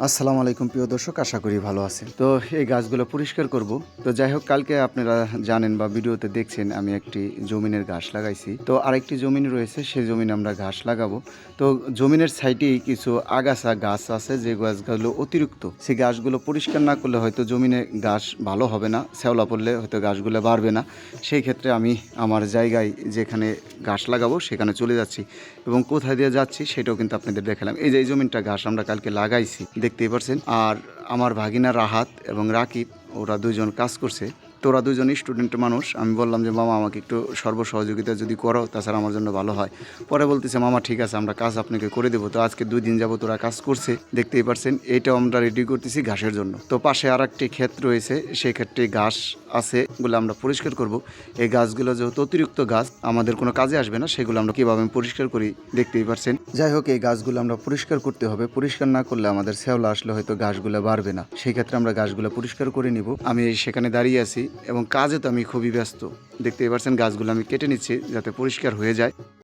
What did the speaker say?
আসসালামু আলাইকুম প্রিয় দর্শক, আশা করি ভালো আছেন। তো এই গাছগুলো পরিষ্কার করব। তো যাই হোক, কালকে আপনারা জানেন বা ভিডিওতে দেখছেন আমি একটি জমিনের ঘাস লাগাইছি। তো আরেকটি জমিন রয়েছে, সেই জমিনে আমরা ঘাস লাগাবো। তো জমিনের সাইডেই কিছু আগাছা গাছ আছে, যে গাছগুলো অতিরিক্ত, সেই গাছগুলো পরিষ্কার না করলে হয়তো জমিনে ঘাস ভালো হবে না, শ্যাওলা পড়লে হয়তো গাছগুলো বাড়বে না। সেই ক্ষেত্রে আমি আমার জায়গায় যেখানে ঘাস লাগাবো সেখানে চলে যাচ্ছি, এবং কোথায় দিয়ে যাচ্ছি সেটাও কিন্তু আপনাদের দেখালাম। এই যে এই জমিনটা ঘাস আমরা কালকে লাগাইছি, দেখতেই পারছেন। আর আমার ভাগিনা রাহাত এবং রাকিব, ওরা দুইজন কাজ করছে। তো ওরা দুজন স্টুডেন্ট মানুষ। আমি বললাম যে মামা আমাকে একটু সহযোগিতা যদি করো, তাছাড়া আমার জন্য ভালো হয়। পরে বলতেছে মামা ঠিক আছে, আমরা কাজ আপনাকে করে দেবো। তো আজকে 2 দিন যাবত ওরা কাজ করছে, দেখতেই পারছেন। এইটাও আমরা রেডি করতেছি ঘাসের জন্য। তো পাশে আর একটি ক্ষেত রয়েছে, সেই ক্ষেত্রে ঘাস আছে, এগুলো আমরা পরিষ্কার করব। এই গাছগুলো যেহেতু অতিরিক্ত গাছ, আমাদের কোনো কাজে আসবে না, সেগুলো আমরা কীভাবে পরিষ্কার করি দেখতেই পারছেন। যাই হোক, এই গাছগুলো আমরা পরিষ্কার করতে হবে। পরিষ্কার না করলে আমাদের শ্যাওলা আসলে হয়তো গাছগুলো বাড়বে না। সেই ক্ষেত্রে আমরা গাছগুলো পরিষ্কার করে নিব। আমি সেখানে দাঁড়িয়ে আছি এবং কাজে তো আমি খুবই ব্যস্ত। দেখতেই পারছেন গাছগুলো আমি কেটে নিচ্ছি যাতে পরিষ্কার হয়ে যায়।